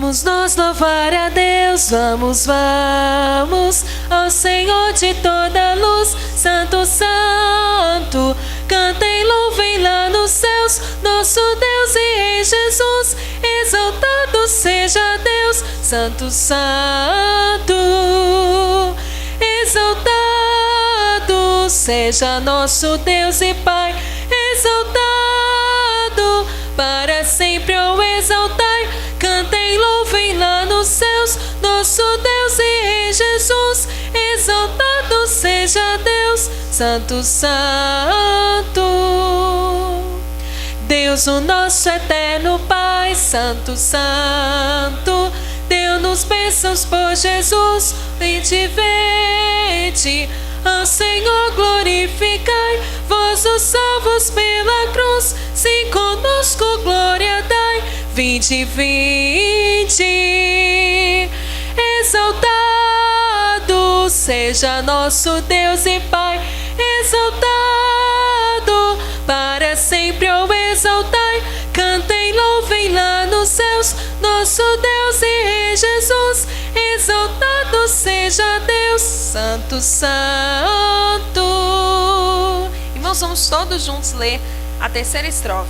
Vamos nós louvar a Deus, vamos, vamos, ao Senhor de toda luz, Santo, Santo. Cantem, louvem lá nos céus, nosso Deus e Rei Jesus. Exaltado seja Deus, Santo, Santo. Exaltado seja nosso Deus e Pai. Exaltado para sempre o exaltai. Cantem, louvem lá nos céus, nosso Deus e Rei Jesus. Exaltado seja Deus, Santo, Santo. Deus, o nosso eterno Pai, Santo, Santo, deu-nos bênçãos por Jesus. Vinde, vede, ao Senhor glorificai, vós os salvos pela cruz, sim, conosco glória dai. Vinde, vinde, exaltado seja nosso Deus e Pai. Exaltado para sempre o exaltai. Cantem, louvem lá nos céus, nosso Deus e Rei Jesus. Exaltado seja Deus, Santo, Santo. Irmãos, vamos todos juntos ler a terceira estrofe.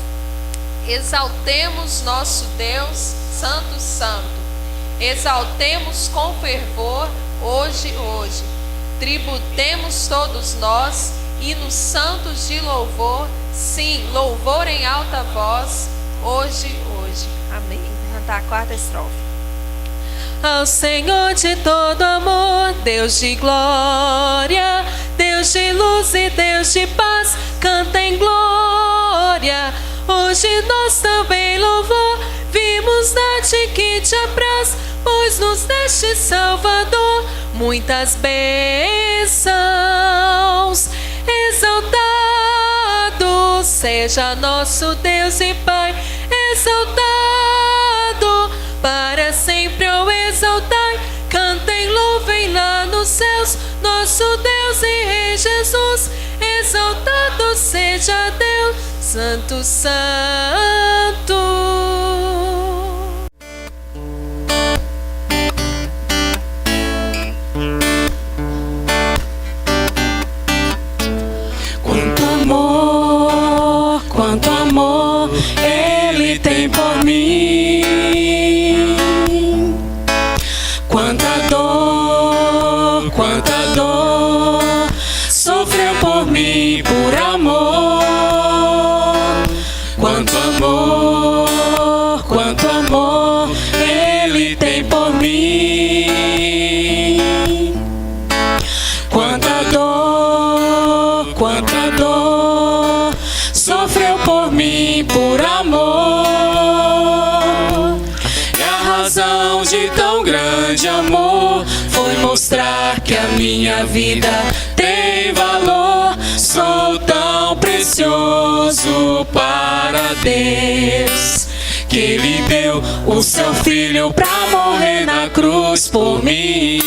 Exaltemos nosso Deus, Santo, Santo. Exaltemos com fervor hoje, hoje. Tributemos todos nós hinos santos de louvor, sim, louvor em alta voz, hoje, hoje. Amém. Vou cantar a quarta estrofe. Ao Senhor de todo amor, Deus de glória, Deus de luz e Deus de paz, cantem glória. Hoje nós também louvor, vimos dar-te que te apraz, pois nos deste Salvador muitas bênçãos. Exaltado seja nosso Deus e Pai. Exaltado para sempre o exaltai. Cantem, louvem lá nos céus, nosso Deus e Rei Jesus. Exaltado seja Deus, Santo, Santo. Quanto amor Ele tem por mim. Quanta dor sofreu por mim por amor. Quanto amor Ele tem por mim. Quanta dor sofreu por mim por amor. E a razão de tão grande amor foi mostrar que a minha vida tem valor. Sou tão precioso para Deus, que Ele deu o seu Filho pra morrer na cruz por mim.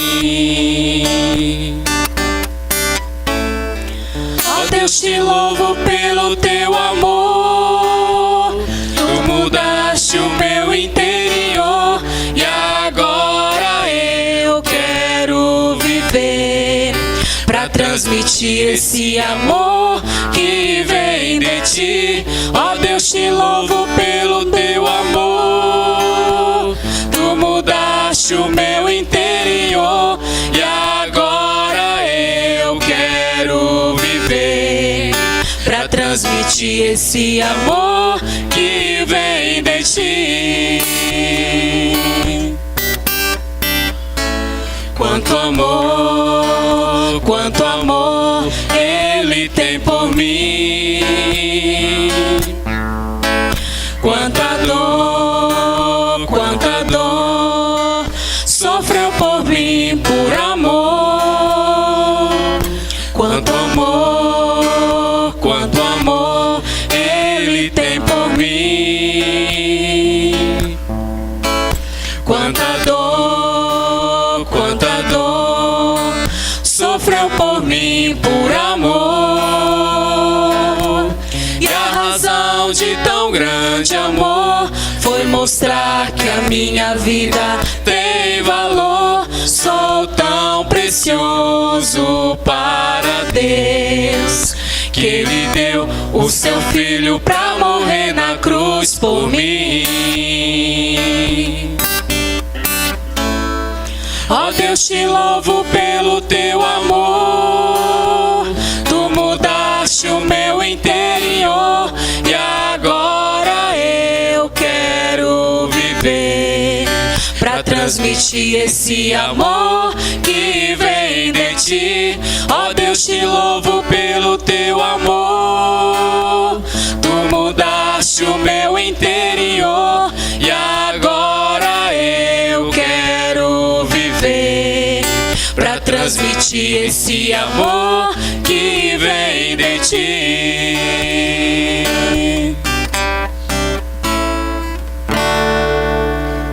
Ó Deus, te louvo pelo teu amor. Tu mudaste o meu interior e agora eu quero viver pra transmitir esse amor que vem de ti. Ó Deus, te louvo pelo teu amor. Tu mudaste o meu interior e agora eu quero viver pra transmitir esse amor que vem de ti. Quanto amor Ele tem por mim. Quanta dor sofreu por mim por amor. Quanto amor Ele tem por mim. Quanta dor sofreu por mim por amor. E a razão de tão grande amor foi mostrar mostrar que a minha vida tem valor. Sou tão precioso para Deus, que Ele deu o seu Filho pra morrer na cruz por mim. Ó Deus, te louvo pelo teu amor. Tu mudaste o meu interior e agora eu quero viver pra transmitir esse amor que vem de ti. Ó Deus, te louvo pelo teu amor. Tu mudaste o meu interior e agora eu quero viver pra transmitir esse amor que vem de ti.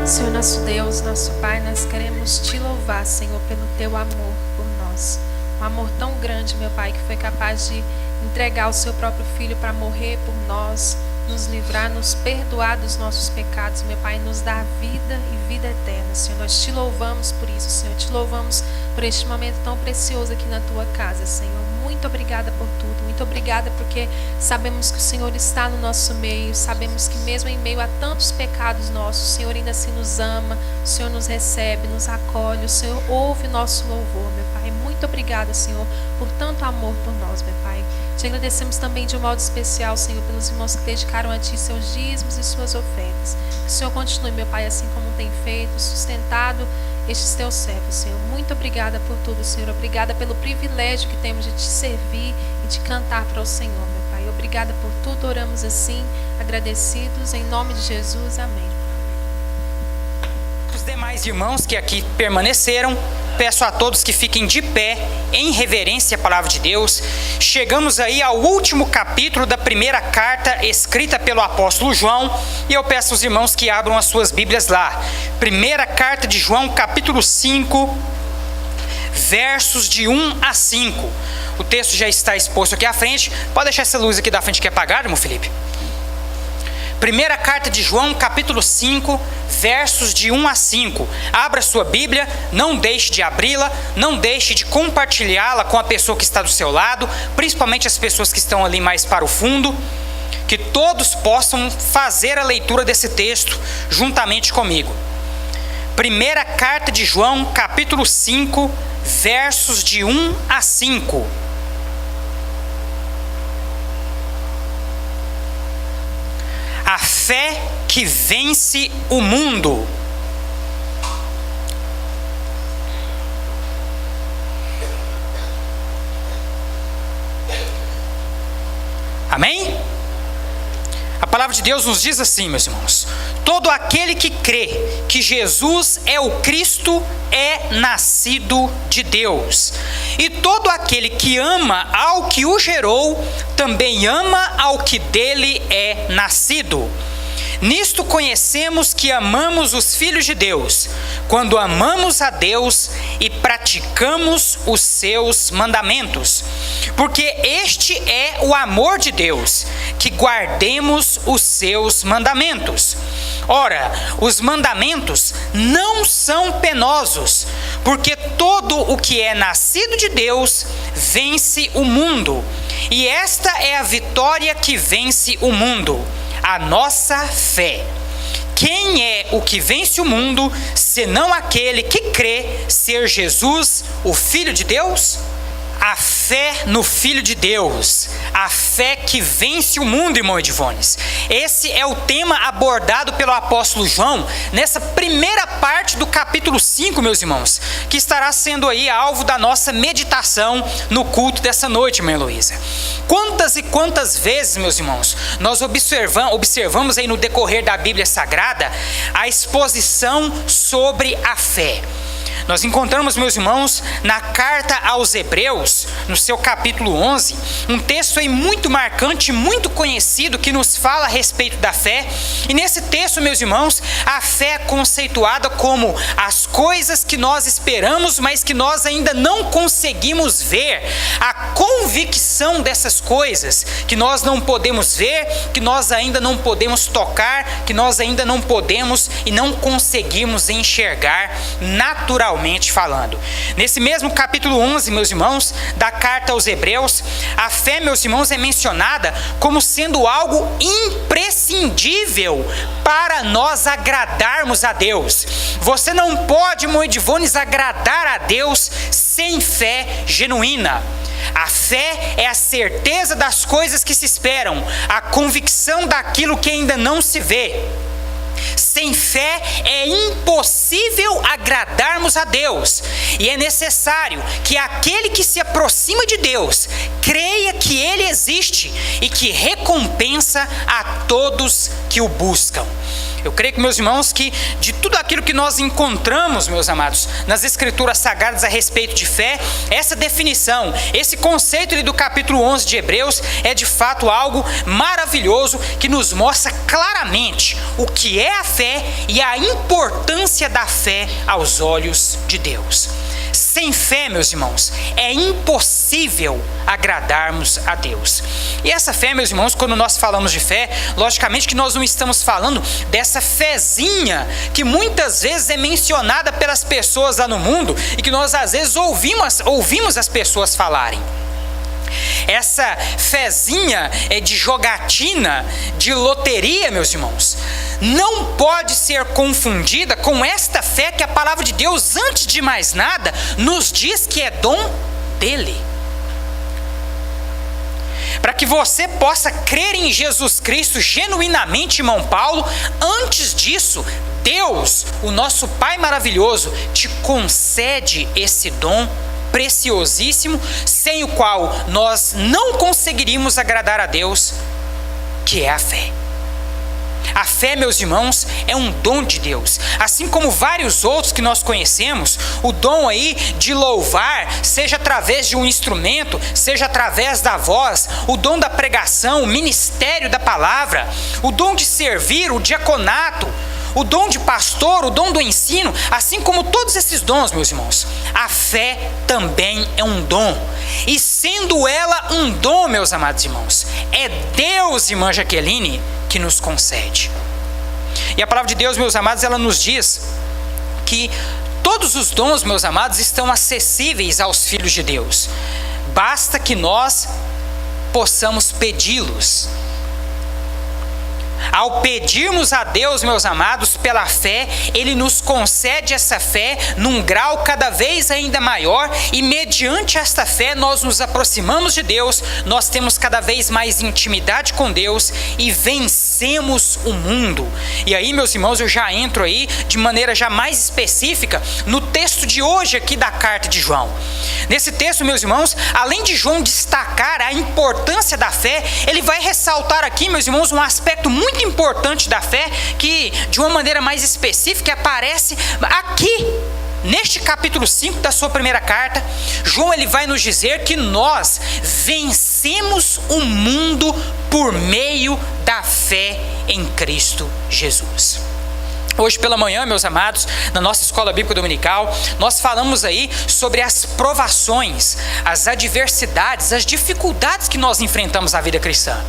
Senhor nosso Deus, nosso Pai, nós queremos te louvar, Senhor, pelo teu amor por nós. Um amor tão grande, meu Pai, que foi capaz de entregar o seu próprio Filho para morrer por nós, nos livrar, nos perdoar dos nossos pecados, meu Pai, nos dar vida e vida eterna. Senhor, nós te louvamos por isso, Senhor. Te louvamos por este momento tão precioso aqui na tua casa, Senhor. Muito obrigada por tudo. Muito obrigada porque sabemos que o Senhor está no nosso meio. Sabemos que mesmo em meio a tantos pecados nossos, o Senhor ainda assim nos ama. O Senhor nos recebe, nos acolhe. O Senhor ouve o nosso louvor, meu Pai. Muito obrigada, Senhor, por tanto amor por nós, meu Pai. Te agradecemos também de um modo especial, Senhor, pelos irmãos que dedicaram a Ti seus dízimos e suas ofertas. Que o Senhor continue, meu Pai, assim como tem feito, sustentado estes Teus servos, Senhor. Muito obrigada por tudo, Senhor. Obrigada pelo privilégio que temos de Te servir e de cantar para o Senhor, meu Pai. Obrigada por tudo. Oramos assim, agradecidos, em nome de Jesus. Amém. Os demais irmãos que aqui permaneceram, peço a todos que fiquem de pé em reverência à palavra de Deus. Chegamos aí ao último capítulo da primeira carta escrita pelo apóstolo João, e eu peço aos irmãos que abram as suas Bíblias lá. Primeira carta de João, capítulo 5, versos de 1 a 5. O texto já está exposto aqui à frente. Pode deixar essa luz aqui da frente que é apagada, irmão Felipe? Primeira carta de João, capítulo 5, versos de 1 a 5. Abra sua Bíblia, não deixe de abri-la, não deixe de compartilhá-la com a pessoa que está do seu lado, principalmente as pessoas que estão ali mais para o fundo, que todos possam fazer a leitura desse texto juntamente comigo. Primeira carta de João, capítulo 5, versos de 1 a 5. A fé que vence o mundo. Amém? A palavra de Deus nos diz assim, meus irmãos: todo aquele que crê que Jesus é o Cristo é nascido de Deus. E todo aquele que ama ao que o gerou, também ama ao que dele é nascido. Nisto conhecemos que amamos os filhos de Deus, quando amamos a Deus e praticamos os seus mandamentos. Porque este é o amor de Deus, que guardemos os seus mandamentos. Ora, os mandamentos não são penosos, porque todo o que é nascido de Deus vence o mundo. E esta é a vitória que vence o mundo: a nossa fé. Quem é o que vence o mundo, senão aquele que crê ser Jesus, o Filho de Deus? A fé no Filho de Deus, a fé que vence o mundo, irmão Edivones. Esse é o tema abordado pelo apóstolo João nessa primeira parte do capítulo 5, meus irmãos, que estará sendo aí alvo da nossa meditação no culto dessa noite, irmã Heloísa. Quantas e quantas vezes, meus irmãos, nós observamos aí no decorrer da Bíblia Sagrada a exposição sobre a fé. Nós encontramos, meus irmãos, na carta aos Hebreus, no seu capítulo 11, um texto aí muito marcante, muito conhecido, que nos fala a respeito da fé. E nesse texto, meus irmãos, a fé é conceituada como as coisas que nós esperamos, mas que nós ainda não conseguimos ver. A convicção dessas coisas que nós não podemos ver, que nós ainda não podemos tocar, que nós ainda não podemos e não conseguimos enxergar naturalmente falando. Nesse mesmo capítulo 11, meus irmãos, da carta aos Hebreus, a fé, meus irmãos, é mencionada como sendo algo imprescindível para nós agradarmos a Deus. Você não pode, Moedivones, agradar a Deus sem fé genuína. A fé é a certeza das coisas que se esperam, a convicção daquilo que ainda não se vê. Sem fé é impossível agradarmos a Deus, e é necessário que aquele que se aproxima de Deus creia que Ele existe e que recompensa a todos que o buscam. Eu creio que, meus irmãos, que de tudo aquilo que nós encontramos, meus amados, nas Escrituras Sagradas a respeito de fé, essa definição, esse conceito ali do capítulo 11 de Hebreus é de fato algo maravilhoso que nos mostra claramente o que é a fé e a importância da fé aos olhos de Deus. Sem fé, meus irmãos, é impossível agradarmos a Deus. E essa fé, meus irmãos, quando nós falamos de fé, logicamente que nós não estamos falando dessa fezinha que muitas vezes é mencionada pelas pessoas lá no mundo e que nós às vezes ouvimos as pessoas falarem. Essa fezinha é de jogatina, de loteria, meus irmãos, não pode ser confundida com esta fé que a palavra de Deus, antes de mais nada, nos diz que é dom dele. Para que você possa crer em Jesus Cristo genuinamente, irmão Paulo, antes disso, Deus, o nosso Pai maravilhoso, te concede esse dom preciosíssimo, sem o qual nós não conseguiríamos agradar a Deus, que é a fé. A fé, meus irmãos, é um dom de Deus. Assim como vários outros que nós conhecemos, o dom aí de louvar, seja através de um instrumento, seja através da voz, o dom da pregação, o ministério da palavra, o dom de servir, o diaconato, o dom de pastor, o dom do ensino, assim como todos esses dons, meus irmãos, a fé também é um dom. E sendo ela um dom, meus amados irmãos, é Deus, irmã Jaqueline, que nos concede. E a palavra de Deus, meus amados, ela nos diz que todos os dons, meus amados, estão acessíveis aos filhos de Deus. Basta que nós possamos pedi-los. Ao pedirmos a Deus, meus amados, pela fé, Ele nos concede essa fé num grau cada vez ainda maior, e mediante esta fé nós nos aproximamos de Deus, nós temos cada vez mais intimidade com Deus e vencemos o mundo. E aí, meus irmãos, eu já entro aí de maneira já mais específica no texto de hoje aqui da carta de João. Nesse texto, meus irmãos, além de João destacar a importância da fé, ele vai ressaltar aqui, meus irmãos, um aspecto muito importante da fé, que de uma maneira mais específica aparece aqui, neste capítulo 5 da sua primeira carta. João, ele vai nos dizer que nós vencemos o mundo por meio da fé em Cristo Jesus. Hoje pela manhã, meus amados, na nossa escola bíblica dominical, nós falamos aí sobre as provações, as adversidades, as dificuldades que nós enfrentamos na vida cristã.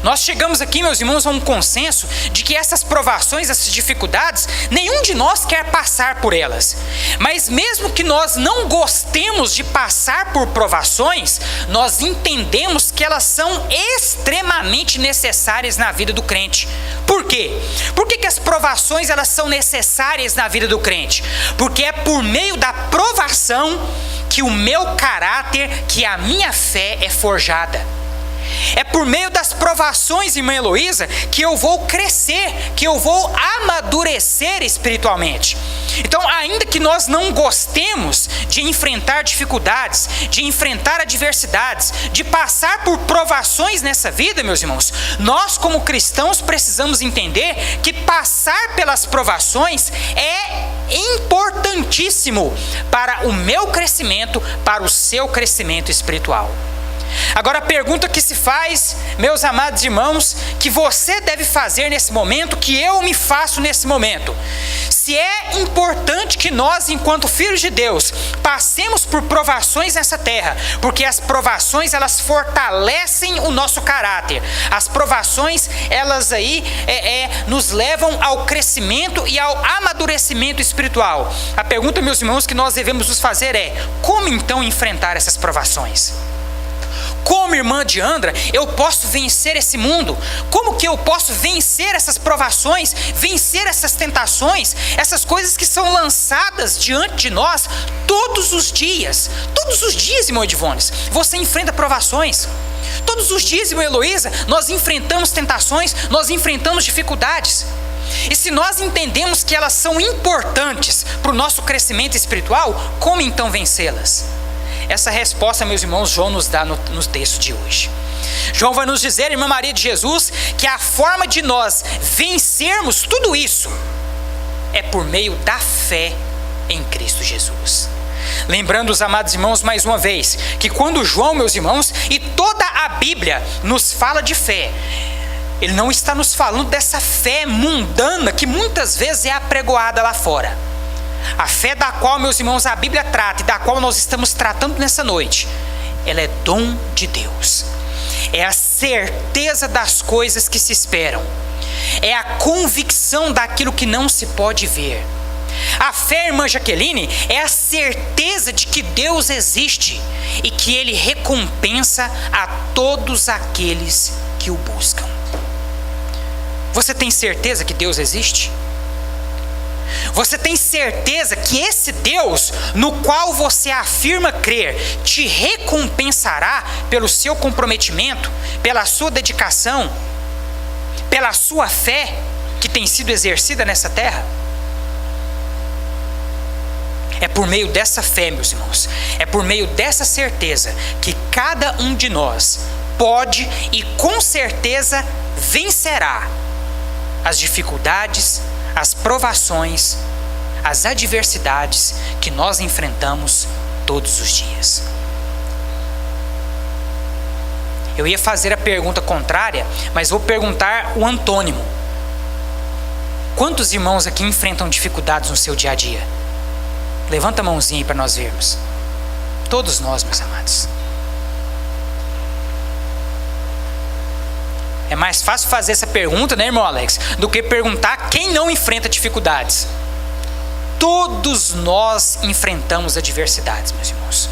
Nós chegamos aqui, meus irmãos, a um consenso de que essas provações, essas dificuldades, nenhum de nós quer passar por elas. Mas mesmo que nós não gostemos de passar por provações, nós entendemos que elas são extremamente necessárias na vida do crente. Por quê? Por que as provações elas são necessárias na vida do crente? Porque é por meio da provação que o meu caráter, que a minha fé é forjada. É por meio das provações, irmã Heloísa, que eu vou crescer, que eu vou amadurecer espiritualmente. Então, ainda que nós não gostemos de enfrentar dificuldades, de enfrentar adversidades, de passar por provações nessa vida, meus irmãos, nós como cristãos precisamos entender que passar pelas provações é importantíssimo para o meu crescimento, para o seu crescimento espiritual. Agora a pergunta que se faz, meus amados irmãos, que você deve fazer nesse momento, que eu me faço nesse momento: se é importante que nós, enquanto filhos de Deus, passemos por provações nessa terra, porque as provações, elas fortalecem o nosso caráter. As provações, elas aí nos levam ao crescimento e ao amadurecimento espiritual. A pergunta, meus irmãos, que nós devemos nos fazer é: como então enfrentar essas provações? Como irmã Diandra, eu posso vencer esse mundo? Como que eu posso vencer essas provações, vencer essas tentações, essas coisas que são lançadas diante de nós todos os dias? Todos os dias, irmão Edvones, você enfrenta provações. Todos os dias, irmã Heloísa, nós enfrentamos tentações, nós enfrentamos dificuldades. E se nós entendemos que elas são importantes para o nosso crescimento espiritual, como então vencê-las? Essa resposta, meus irmãos, João nos dá no texto de hoje. João vai nos dizer, irmã Maria de Jesus, que a forma de nós vencermos tudo isso é por meio da fé em Cristo Jesus. Lembrando os amados irmãos mais uma vez, que quando João, meus irmãos, e toda a Bíblia nos fala de fé, ele não está nos falando dessa fé mundana que muitas vezes é apregoada lá fora. A fé da qual, meus irmãos, a Bíblia trata e da qual nós estamos tratando nessa noite, ela é dom de Deus. É a certeza das coisas que se esperam. É a convicção daquilo que não se pode ver. A fé, irmã Jaqueline, é a certeza de que Deus existe e que Ele recompensa a todos aqueles que o buscam. Você tem certeza que Deus existe? Você tem certeza que esse Deus, no qual você afirma crer, te recompensará pelo seu comprometimento, pela sua dedicação, pela sua fé que tem sido exercida nessa terra? É por meio dessa fé, meus irmãos, é por meio dessa certeza que cada um de nós pode e com certeza vencerá as dificuldades, as provações, as adversidades que nós enfrentamos todos os dias. Eu ia fazer a pergunta contrária, mas vou perguntar o antônimo. Quantos irmãos aqui enfrentam dificuldades no seu dia a dia? Levanta a mãozinha aí para nós vermos. Todos nós, meus amados. É mais fácil fazer essa pergunta, né, irmão Alex, do que perguntar quem não enfrenta dificuldades. Todos nós enfrentamos adversidades, meus irmãos.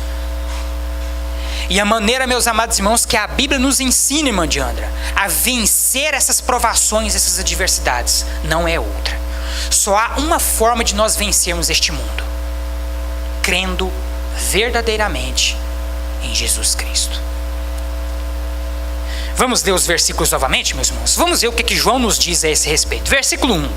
E a maneira, meus amados irmãos, que a Bíblia nos ensina, irmã Diandra, a vencer essas provações, essas adversidades, não é outra. Só há uma forma de nós vencermos este mundo: crendo verdadeiramente em Jesus Cristo. Vamos ler os versículos novamente, meus irmãos? Vamos ver o que João nos diz a esse respeito. Versículo 1.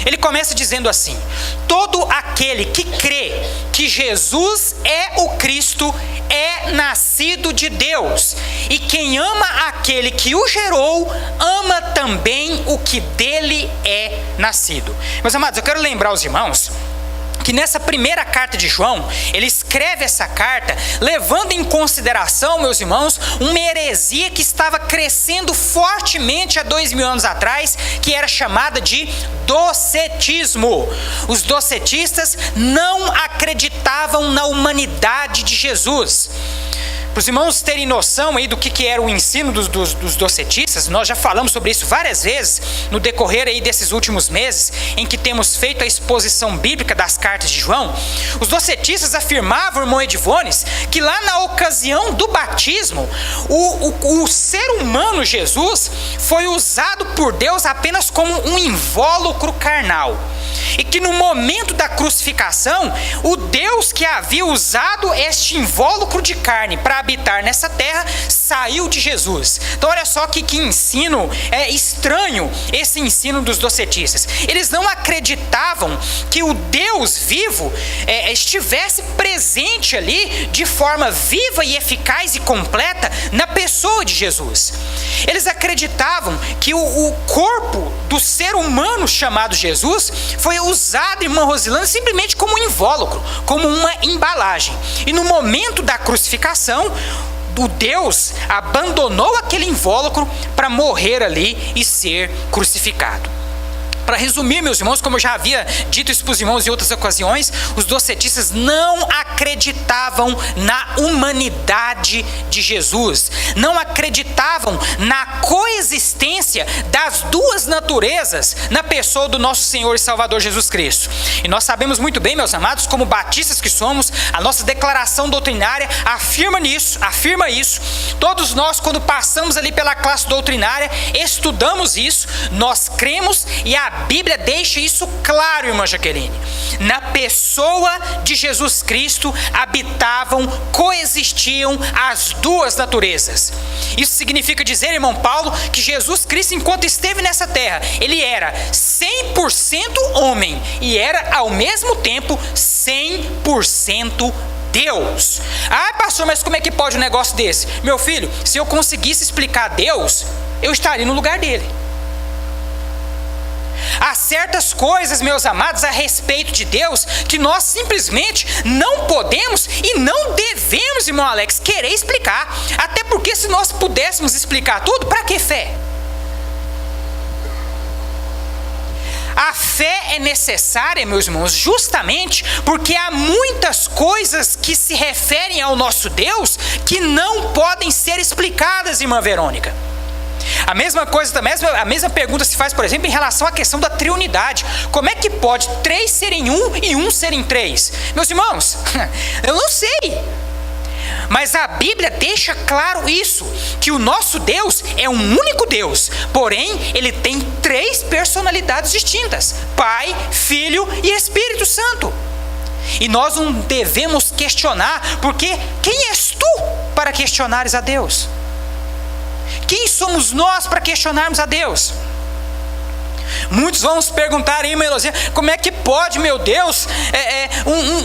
Ele começa dizendo assim: todo aquele que crê que Jesus é o Cristo é nascido de Deus. E quem ama aquele que o gerou, ama também o que dele é nascido. Meus amados, eu quero lembrar os irmãos que nessa primeira carta de João, ele escreve essa carta levando em consideração, meus irmãos, uma heresia que estava crescendo fortemente há 2000 anos atrás, que era chamada de docetismo. Os docetistas não acreditavam na humanidade de Jesus. Para os irmãos terem noção aí do que era o ensino dos docetistas, nós já falamos sobre isso várias vezes no decorrer aí desses últimos meses, em que temos feito a exposição bíblica das cartas de João. Os docetistas afirmavam, irmão Edvones, que lá na ocasião do batismo, o ser humano Jesus foi usado por Deus apenas como um invólucro carnal. E que no momento da crucificação, o Deus que havia usado este invólucro de carne para habitar nessa terra saiu de Jesus. Então olha só que ensino estranho esse ensino dos docetistas. Eles não acreditavam que o Deus vivo estivesse presente ali de forma viva e eficaz e completa na pessoa de Jesus. Eles acreditavam que o corpo do ser humano chamado Jesus foi usado, irmã Rosilana, simplesmente como um invólucro, como uma embalagem. E no momento da crucificação, o Deus abandonou aquele invólucro para morrer ali e ser crucificado. Para resumir, meus irmãos, como eu já havia dito isso para os irmãos em outras ocasiões, os docetistas não acreditavam na humanidade de Jesus, não acreditavam na coexistência das duas naturezas na pessoa do nosso Senhor e Salvador Jesus Cristo. E nós sabemos muito bem, meus amados, como batistas que somos, a nossa declaração doutrinária afirma isso. Todos nós, quando passamos ali pela classe doutrinária, estudamos isso, nós cremos e a Bíblia deixa isso claro, irmã Jaqueline. Na pessoa de Jesus Cristo habitavam, coexistiam as duas naturezas. Isso significa dizer, irmão Paulo, que Jesus Cristo, enquanto esteve nessa terra, ele era 100% homem e era ao mesmo tempo 100% Deus. Ah, pastor, mas como é que pode um negócio desse? Meu filho, se eu conseguisse explicar Deus, eu estaria no lugar dele. Há certas coisas, meus amados, a respeito de Deus que nós simplesmente não podemos e não devemos, irmão Alex, querer explicar. Até porque se nós pudéssemos explicar tudo, para que fé? A fé é necessária, meus irmãos, justamente porque há muitas coisas que se referem ao nosso Deus que não podem ser explicadas, irmã Verônica. A mesma coisa também, a mesma pergunta se faz, por exemplo, em relação à questão da triunidade. Como é que pode 3 serem 1 e 1 serem 3? Meus irmãos, eu não sei. Mas a Bíblia deixa claro isso, que o nosso Deus é um único Deus, porém, ele tem 3 personalidades distintas: Pai, Filho e Espírito Santo. E nós não devemos questionar, porque quem és tu para questionares a Deus? Quem somos nós para questionarmos a Deus? Muitos vão se perguntar, irmã Elozia, como é que pode, meu Deus,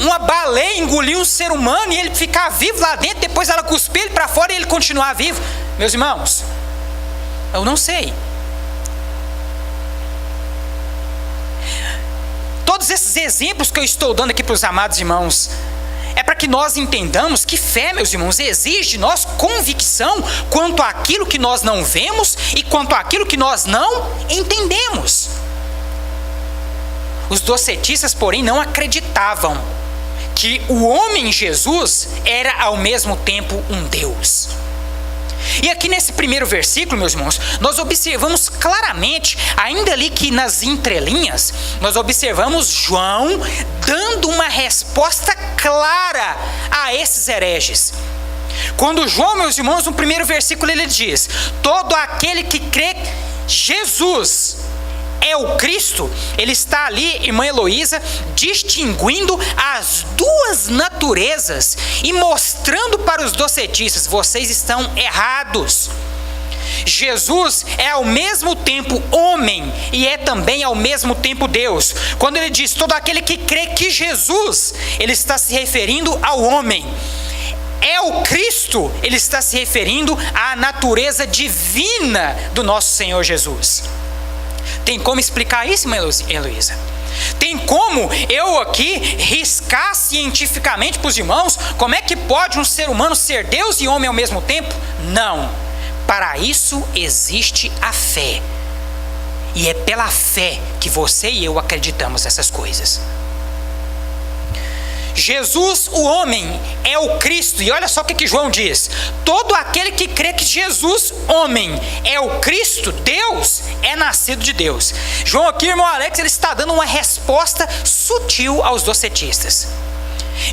uma baleia engolir um ser humano e ele ficar vivo lá dentro, depois ela cuspir ele para fora e ele continuar vivo? Meus irmãos, eu não sei. Todos esses exemplos que eu estou dando aqui para os amados irmãos é para que nós entendamos que fé, meus irmãos, exige de nós convicção quanto àquilo que nós não vemos e quanto àquilo que nós não entendemos. Os docetistas, porém, não acreditavam que o homem Jesus era ao mesmo tempo um Deus. E aqui nesse primeiro versículo, meus irmãos, nós observamos claramente, ainda ali que nas entrelinhas, nós observamos João dando uma resposta clara a esses hereges. Quando João, meus irmãos, no primeiro versículo ele diz: todo aquele que crê Jesus é o Cristo, ele está ali, irmã Heloísa, distinguindo as duas naturezas e mostrando para os docetistas: vocês estão errados. Jesus é ao mesmo tempo homem e é também ao mesmo tempo Deus. Quando ele diz todo aquele que crê que Jesus, ele está se referindo ao homem. É o Cristo, ele está se referindo à natureza divina do nosso Senhor Jesus. Tem como explicar isso, irmã Heloísa? Tem como eu aqui riscar cientificamente para os irmãos como é que pode um ser humano ser Deus e homem ao mesmo tempo? Não. Para isso existe a fé. E é pela fé que você e eu acreditamos nessas coisas. Jesus, o homem, é o Cristo. E olha só o que João diz: todo aquele que crê que Jesus, homem, é o Cristo, Deus, é nascido de Deus. João aqui, irmão Alex, ele está dando uma resposta sutil aos docetistas.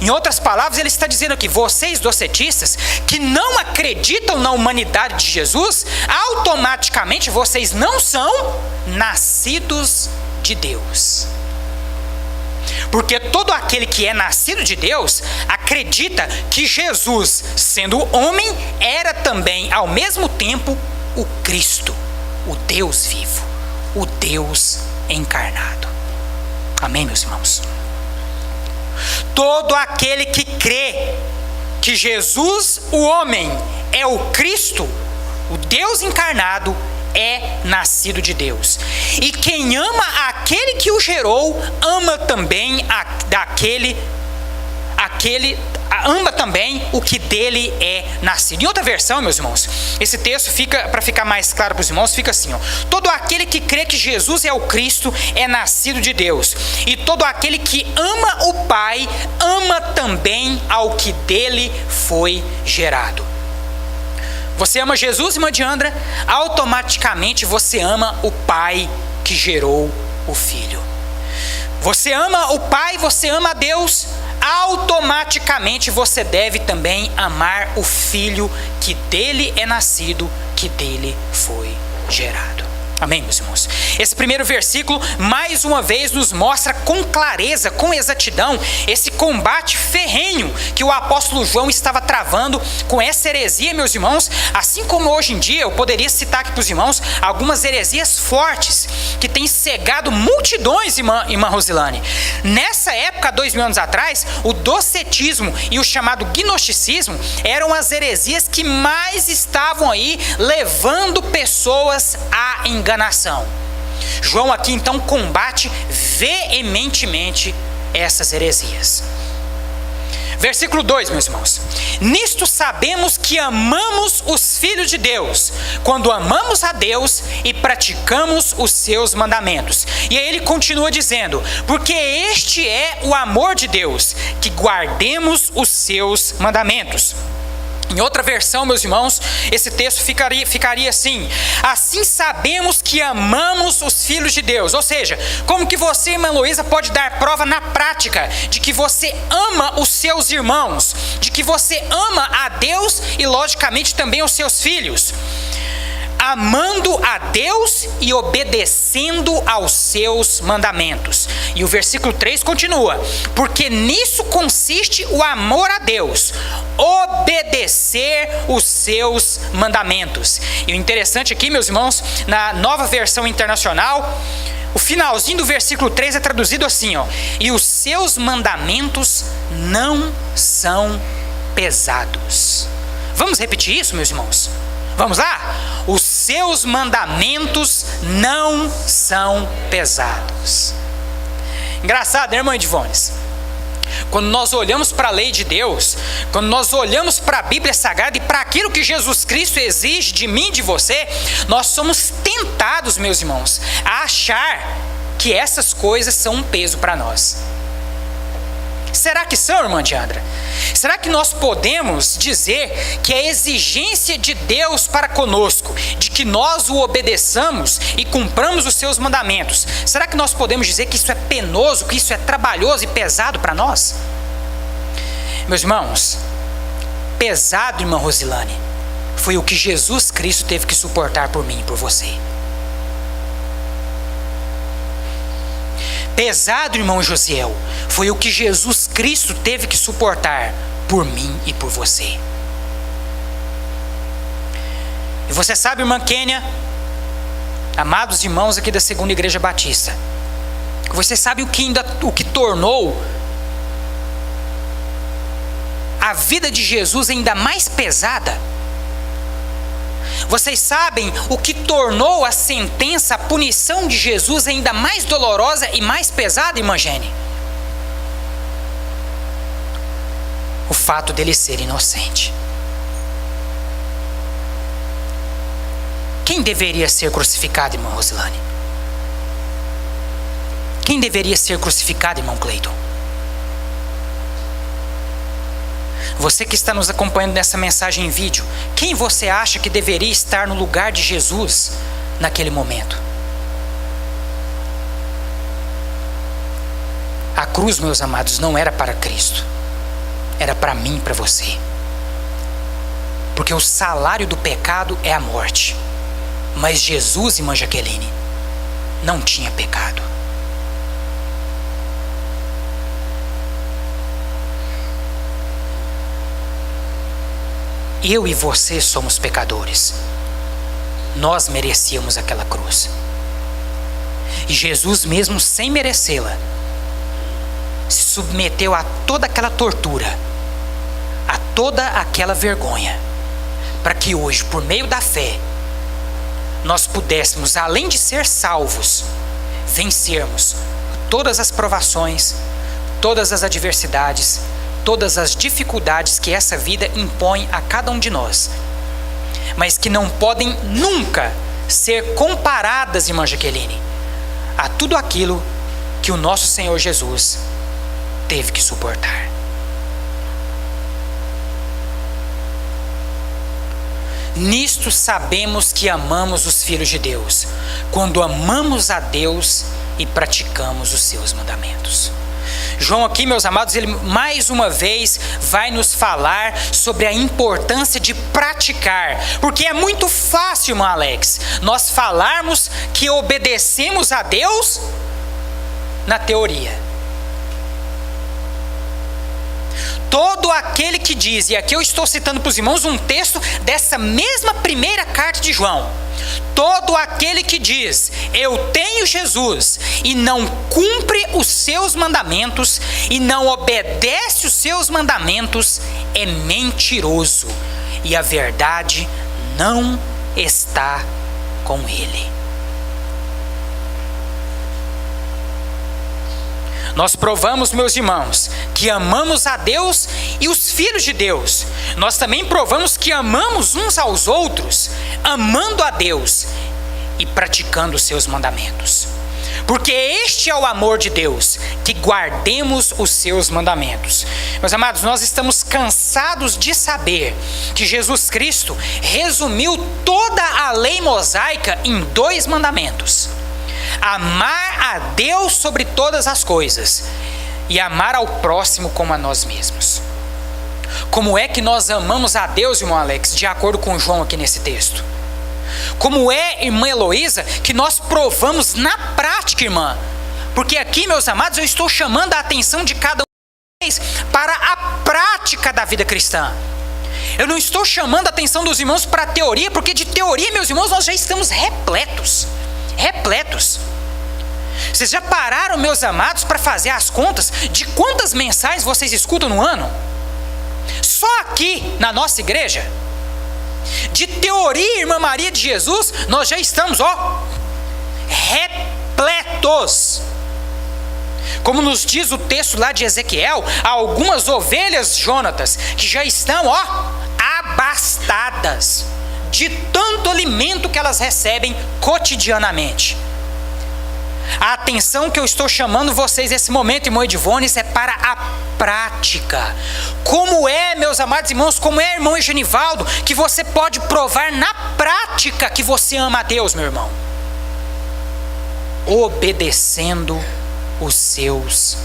Em outras palavras, ele está dizendo aqui: vocês docetistas que não acreditam na humanidade de Jesus, automaticamente vocês não são nascidos de Deus. Porque todo aquele que é nascido de Deus acredita que Jesus, sendo homem, era também ao mesmo tempo o Cristo, o Deus vivo, o Deus encarnado. Amém, meus irmãos? Todo aquele que crê que Jesus, o homem, é o Cristo, o Deus encarnado, é nascido de Deus. E quem ama aquele que o gerou, ama também ama também o que dele é nascido. Em outra versão, meus irmãos, esse texto fica, para ficar mais claro para os irmãos, fica assim, ó: todo aquele que crê que Jesus é o Cristo é nascido de Deus, e todo aquele que ama o Pai ama também ao que dele foi gerado. Você ama Jesus, irmã Diandra, automaticamente você ama o Pai que gerou o Filho. Você ama o Pai, você ama a Deus, automaticamente você deve também amar o Filho que dele é nascido, que dele foi gerado. Amém, meus irmãos? Esse primeiro versículo, mais uma vez, nos mostra com clareza, com exatidão, esse combate ferrenho que o apóstolo João estava travando com essa heresia, meus irmãos. Assim como hoje em dia, eu poderia citar aqui para os irmãos algumas heresias fortes que têm cegado multidões, irmã Rosilane. Nessa época, 2000 anos atrás, o docetismo e o chamado gnosticismo eram as heresias que mais estavam aí levando pessoas à enganação. João aqui então combate veementemente essas heresias. Versículo 2, meus irmãos: nisto sabemos que amamos os filhos de Deus, quando amamos a Deus e praticamos os seus mandamentos. E aí ele continua dizendo: porque este é o amor de Deus, que guardemos os seus mandamentos. Em outra versão, meus irmãos, esse texto ficaria assim: assim sabemos que amamos os filhos de Deus. Ou seja, como que você, irmã Luísa, pode dar prova na prática de que você ama os seus irmãos, de que você ama a Deus e, logicamente, também os seus filhos? Amando a Deus e obedecendo aos seus mandamentos. E o versículo 3 continua: porque nisso consiste o amor a Deus, obedecer os seus mandamentos. E o interessante aqui, meus irmãos, na Nova Versão Internacional, o finalzinho do versículo 3 é traduzido assim, ó: e os seus mandamentos não são pesados. Vamos repetir isso, meus irmãos? Vamos lá? Os seus mandamentos não são pesados. Engraçado, né, irmã Edivones? Quando nós olhamos para a lei de Deus, quando nós olhamos para a Bíblia Sagrada e para aquilo que Jesus Cristo exige de mim e de você, nós somos tentados, meus irmãos, a achar que essas coisas são um peso para nós. Será que são, irmã Diandra? Será que nós podemos dizer que a exigência de Deus para conosco, de que nós o obedeçamos e cumpramos os seus mandamentos, será que nós podemos dizer que isso é penoso, que isso é trabalhoso e pesado para nós? Meus irmãos, pesado, irmã Rosilane, foi o que Jesus Cristo teve que suportar por mim e por você. Pesado, irmão Josiel, foi o que Jesus Cristo teve que suportar por mim e por você. E você sabe, irmã Kênia, amados irmãos aqui da Segunda Igreja Batista, você sabe o que tornou a vida de Jesus ainda mais pesada? Vocês sabem o que tornou a sentença, a punição de Jesus ainda mais dolorosa e mais pesada, irmã Gene? O fato dele ser inocente. Quem deveria ser crucificado, irmã Rosilane? Quem deveria ser crucificado, irmão Cleiton? Você que está nos acompanhando nessa mensagem em vídeo, quem você acha que deveria estar no lugar de Jesus naquele momento? A cruz, meus amados, não era para Cristo, era para mim e para você. Porque o salário do pecado é a morte. Mas Jesus, irmã Jaqueline, não tinha pecado. Eu e você somos pecadores. Nós merecíamos aquela cruz. E Jesus, mesmo sem merecê-la, se submeteu a toda aquela tortura, a toda aquela vergonha, para que hoje, por meio da fé, nós pudéssemos, além de ser salvos, vencermos todas as provações, todas as adversidades, todas as dificuldades que essa vida impõe a cada um de nós, mas que não podem nunca ser comparadas, irmã Jaqueline, a tudo aquilo que o nosso Senhor Jesus teve que suportar. Nisto sabemos que amamos os filhos de Deus, quando amamos a Deus e praticamos os seus mandamentos. João aqui, meus amados, ele mais uma vez vai nos falar sobre a importância de praticar, porque é muito fácil, irmão Alex, nós falarmos que obedecemos a Deus na teoria. Todo aquele que diz, e aqui eu estou citando para os irmãos um texto dessa mesma primeira carta de João, todo aquele que diz, eu tenho Jesus, e não cumpre os seus mandamentos, e não obedece os seus mandamentos, é mentiroso, e a verdade não está com ele. Nós provamos, meus irmãos, que amamos a Deus e os filhos de Deus. Nós também provamos que amamos uns aos outros, amando a Deus e praticando os seus mandamentos. Porque este é o amor de Deus, que guardemos os seus mandamentos. Meus amados, nós estamos cansados de saber que Jesus Cristo resumiu toda a lei mosaica em 2 mandamentos: amar a Deus sobre todas as coisas e amar ao próximo como a nós mesmos. Como é que nós amamos a Deus, irmão Alex, de acordo com João aqui nesse texto? Como é, irmã Heloísa, que nós provamos na prática, irmã? Porque aqui, meus amados, eu estou chamando a atenção de cada um de vocês para a prática da vida cristã. Eu não estou chamando a atenção dos irmãos para a teoria, porque de teoria, meus irmãos, nós já estamos repletos. Vocês já pararam, meus amados, para fazer as contas de quantas mensagens vocês escutam no ano? Só aqui na nossa igreja, de teoria, irmã Maria de Jesus, nós já estamos, repletos. Como nos diz o texto lá de Ezequiel, há algumas ovelhas, Jonatas, que já estão, abastadas de tanto alimento que elas recebem cotidianamente. A atenção que eu estou chamando vocês nesse momento, irmão Edivones, é para a prática. Como é, meus amados irmãos, como é, irmão Genivaldo, que você pode provar na prática que você ama a Deus, meu irmão? Obedecendo os seus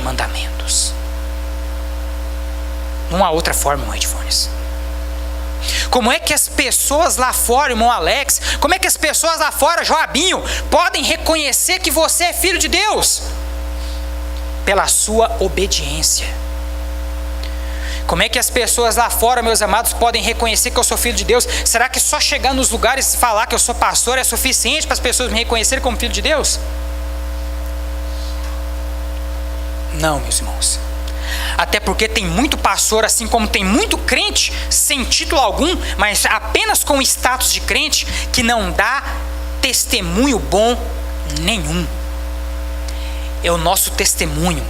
mandamentos. Não há outra forma, irmão Edivones. Como é que as pessoas lá fora, irmão Alex, como é que as pessoas lá fora, Joabinho, podem reconhecer que você é filho de Deus? Pela sua obediência. Como é que as pessoas lá fora, meus amados, podem reconhecer que eu sou filho de Deus? Será que só chegar nos lugares e falar que eu sou pastor é suficiente para as pessoas me reconhecerem como filho de Deus? Não, meus irmãos. Até porque tem muito pastor, assim como tem muito crente sem título algum, mas apenas com status de crente, que não dá testemunho bom nenhum. É o nosso testemunho,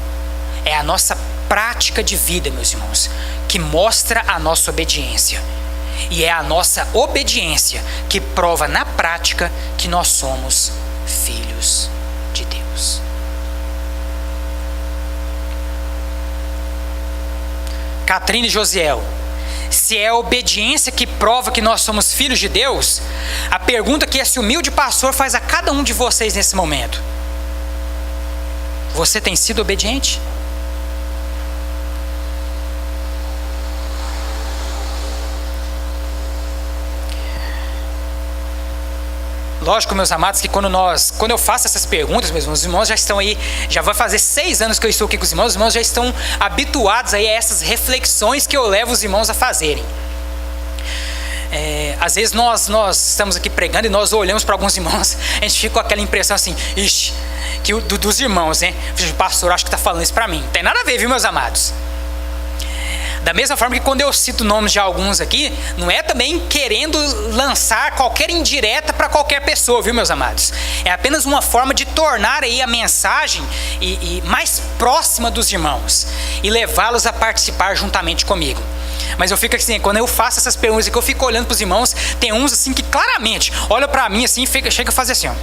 é a nossa prática de vida, meus irmãos, que mostra a nossa obediência. E é a nossa obediência que prova na prática que nós somos filhos de Deus. Catrine e Josiel, se é a obediência que prova que nós somos filhos de Deus, a pergunta que esse humilde pastor faz a cada um de vocês nesse momento: você tem sido obediente? Lógico, meus amados, que quando eu faço essas perguntas, meus irmãos já estão aí, já vai fazer 6 anos que eu estou aqui com os irmãos já estão habituados aí a essas reflexões que eu levo os irmãos a fazerem. Às vezes nós estamos aqui pregando e nós olhamos para alguns irmãos, a gente fica com aquela impressão assim, ixi, que dos irmãos, né? O pastor acho que está falando isso para mim. Não tem nada a ver, viu, meus amados? Da mesma forma que quando eu cito nomes de alguns aqui, não é também querendo lançar qualquer indireta para qualquer pessoa, viu, meus amados? É apenas uma forma de tornar aí a mensagem e mais próxima dos irmãos e levá-los a participar juntamente comigo. Mas eu fico assim, quando eu faço essas perguntas aqui, eu fico olhando para os irmãos, tem uns assim que claramente olham para mim assim e chega a fazer assim, ó.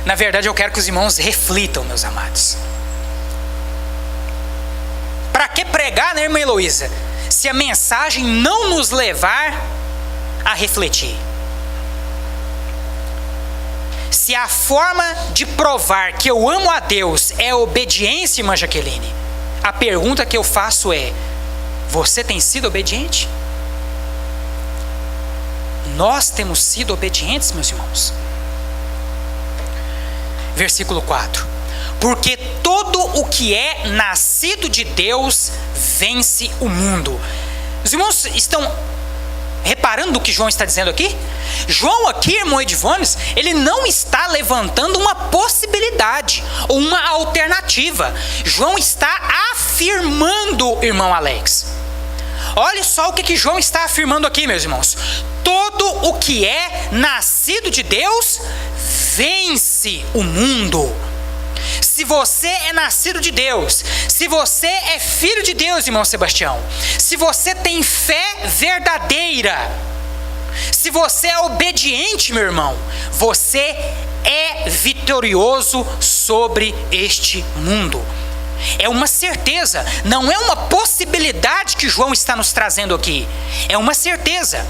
Na verdade, eu quero que os irmãos reflitam, meus amados. Para que pregar, né, irmã Heloísa, se a mensagem não nos levar a refletir? Se a forma de provar que eu amo a Deus é obediência, irmã Jaqueline, a pergunta que eu faço é: você tem sido obediente? Nós temos sido obedientes, meus irmãos. Versículo 4. Porque todo o que é nascido de Deus vence o mundo. Os irmãos estão reparando o que João está dizendo aqui? João aqui, irmão Edivones, ele não está levantando uma possibilidade ou uma alternativa. João está afirmando, irmão Alex. Olha só o que João está afirmando aqui, meus irmãos. Todo o que é nascido de Deus vence o mundo. Se você é nascido de Deus, se você é filho de Deus, irmão Sebastião, se você tem fé verdadeira, se você é obediente, meu irmão, você é vitorioso sobre este mundo. É uma certeza, não é uma possibilidade que João está nos trazendo aqui. É uma certeza.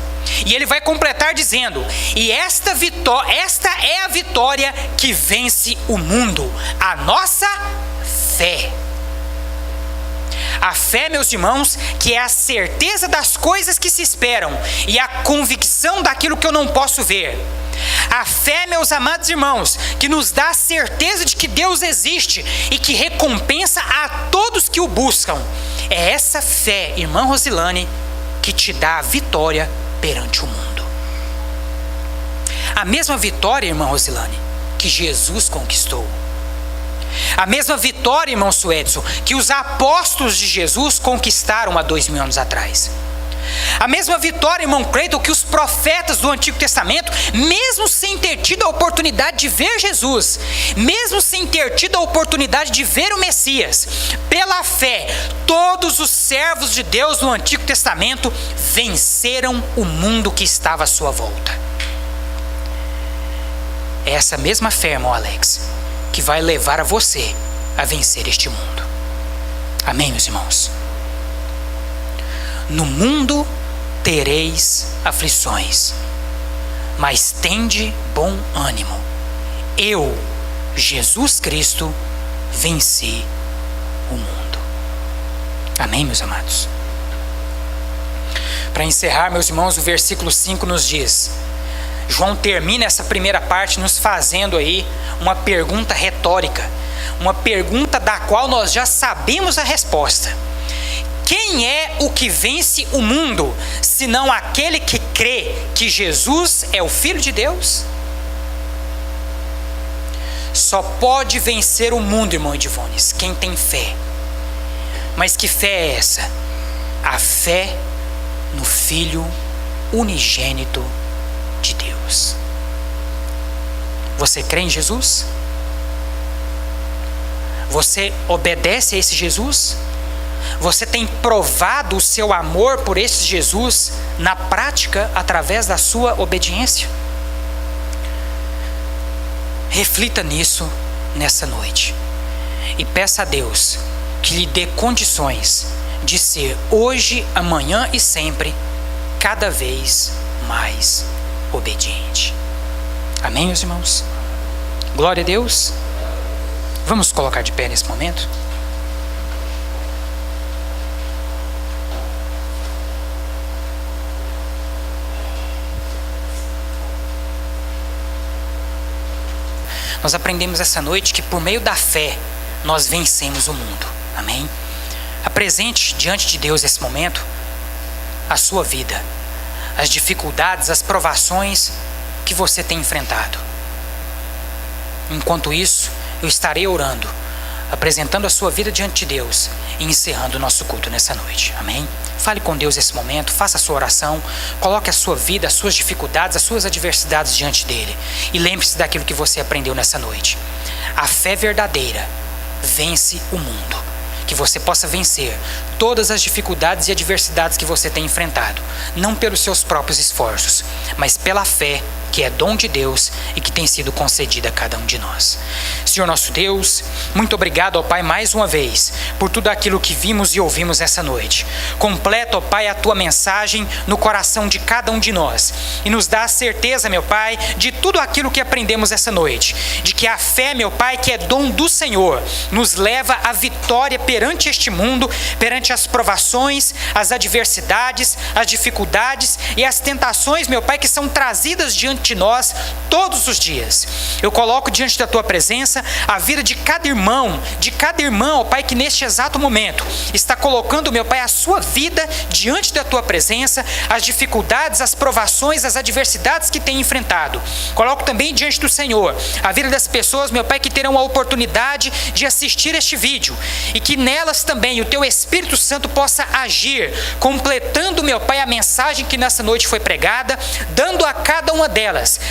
E ele vai completar dizendo: e esta é a vitória que vence o mundo, a nossa fé. A fé, meus irmãos, que é a certeza das coisas que se esperam e a convicção daquilo que eu não posso ver. A fé, meus amados irmãos, que nos dá a certeza de que Deus existe e que recompensa a todos que o buscam. É essa fé, irmã Rosilane, que te dá a vitória perante o mundo. A mesma vitória, irmã Rosilane, que Jesus conquistou. A mesma vitória, irmão Suedson, que os apóstolos de Jesus conquistaram há 2000 anos atrás. A mesma vitória, irmão Cleiton, que os profetas do Antigo Testamento, mesmo sem ter tido a oportunidade de ver Jesus, mesmo sem ter tido a oportunidade de ver o Messias, pela fé, todos os servos de Deus no Antigo Testamento venceram o mundo que estava à sua volta. É essa mesma fé, irmão Alex, que vai levar a você a vencer este mundo. Amém, meus irmãos? No mundo tereis aflições, mas tende bom ânimo. Eu, Jesus Cristo, venci o mundo. Amém, meus amados? Para encerrar, meus irmãos, o versículo 5 nos diz: João termina essa primeira parte nos fazendo aí uma pergunta retórica, uma pergunta da qual nós já sabemos a resposta. Quem é o que vence o mundo, senão aquele que crê que Jesus é o Filho de Deus? Só pode vencer o mundo, irmão Edivones, quem tem fé. Mas que fé é essa? A fé no Filho unigênito de Deus. Você crê em Jesus? Você obedece a esse Jesus? Você tem provado o seu amor por esse Jesus na prática através da sua obediência? Reflita nisso nessa noite e peça a Deus que lhe dê condições de ser hoje, amanhã e sempre cada vez mais obediente. Amém, meus irmãos? Glória a Deus. Vamos colocar de pé nesse momento. Nós aprendemos essa noite que por meio da fé nós vencemos o mundo. Amém? Apresente diante de Deus nesse momento a sua vida, as dificuldades, as provações que você tem enfrentado. Enquanto isso, eu estarei orando, apresentando a sua vida diante de Deus e encerrando o nosso culto nessa noite. Amém? Fale com Deus nesse momento, faça a sua oração, coloque a sua vida, as suas dificuldades, as suas adversidades diante dele. E lembre-se daquilo que você aprendeu nessa noite. A fé verdadeira vence o mundo. Que você possa vencer todas as dificuldades e adversidades que você tem enfrentado, não pelos seus próprios esforços, mas pela fé que é dom de Deus e que tem sido concedida a cada um de nós. Senhor nosso Deus, muito obrigado, ó Pai, mais uma vez, por tudo aquilo que vimos e ouvimos essa noite. Completa, ó Pai, a Tua mensagem no coração de cada um de nós e nos dá a certeza, meu Pai, de tudo aquilo que aprendemos essa noite, de que a fé, meu Pai, que é dom do Senhor, nos leva à vitória perante este mundo, perante as provações, as adversidades, as dificuldades e as tentações, meu Pai, que são trazidas diante de nós todos os dias. Eu coloco diante da Tua presença a vida de cada irmão, de cada irmã, ó Pai, que neste exato momento está colocando, meu Pai, a sua vida diante da Tua presença, as dificuldades, as provações, as adversidades que tem enfrentado. Coloco também diante do Senhor a vida das pessoas, meu Pai, que terão a oportunidade de assistir este vídeo e que nelas também o Teu Espírito Santo possa agir, completando, meu Pai, a mensagem que nessa noite foi pregada, dando a cada uma delas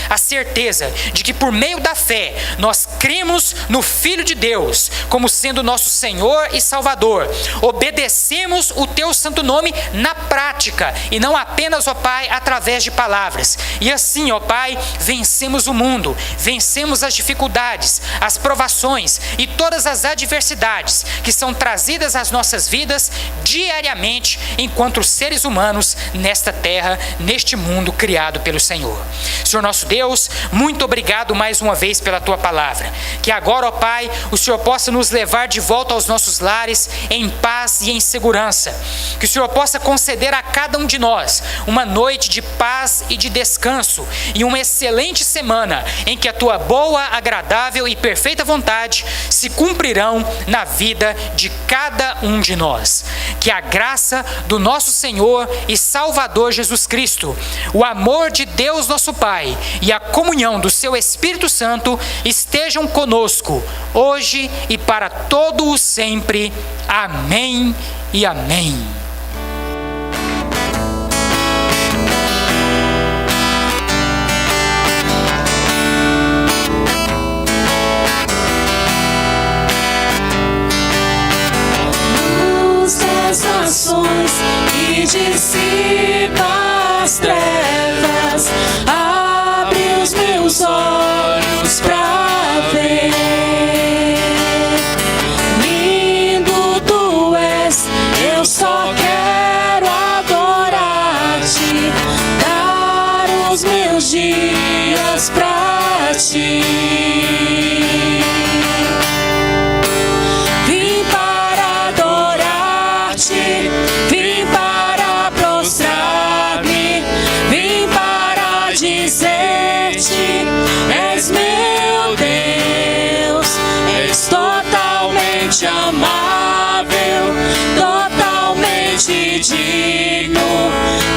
a certeza de que por meio da fé nós cremos no Filho de Deus como sendo nosso Senhor e Salvador, obedecemos o Teu santo nome na prática e não apenas, ó Pai, através de palavras, e assim, ó Pai, vencemos o mundo, vencemos as dificuldades, as provações e todas as adversidades que são trazidas às nossas vidas diariamente enquanto seres humanos nesta terra, neste mundo criado pelo Senhor. Senhor nosso Deus, muito obrigado mais uma vez pela Tua palavra. Que agora, ó Pai, o Senhor possa nos levar de volta aos nossos lares em paz e em segurança. Que o Senhor possa conceder a cada um de nós uma noite de paz e de descanso e uma excelente semana em que a Tua boa, agradável e perfeita vontade se cumprirão na vida de cada um de nós. Que a graça do nosso Senhor e Salvador Jesus Cristo, o amor de Deus nosso Pai e a comunhão do Seu Espírito Santo estejam conosco, hoje e para todo o sempre. Amém e amém. Luz das nações que dissipa as trevas, abre os meus olhos pra ver. Lindo Tu és, eu só quero adorar-te, dar os meus dias pra Ti. Vim para adorar-te, vim para prostrar-me, vim para dizer-te: és meu Deus, és totalmente amável, totalmente digno,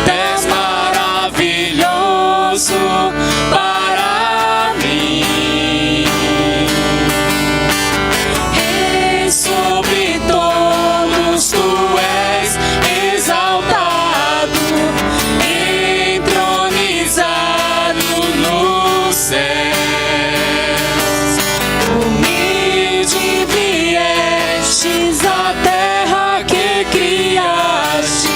és maravilhoso para mim. Rei sobre todos Tu és exaltado, entronizado nos céus. Humilde viestes à terra que criaste,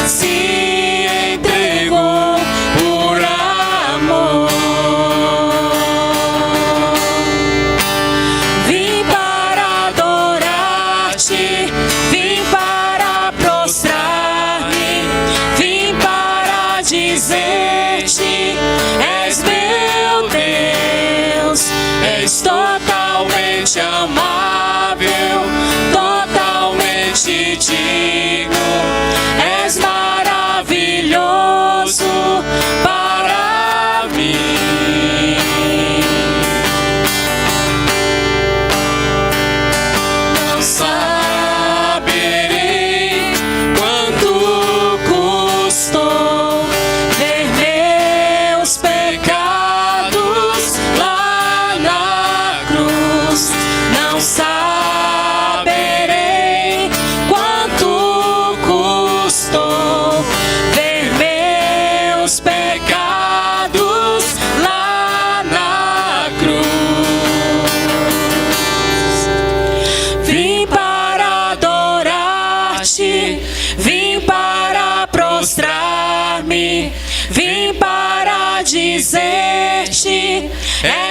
se entregou por amor. Vim para adorar-te, vim para prostrar-me, vim para dizer-te: és meu Deus, és totalmente amável, totalmente digno, és maravilhoso para mim. Não saberei adorar-te, vim para prostrar-me, vim para dizer-te: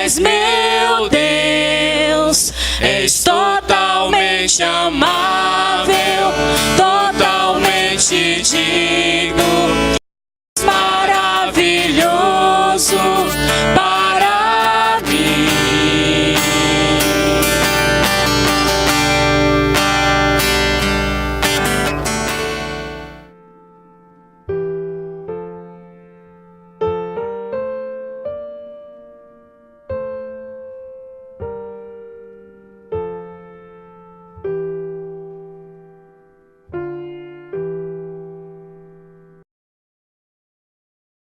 és meu Deus, és totalmente amável, totalmente digno, maravilhoso.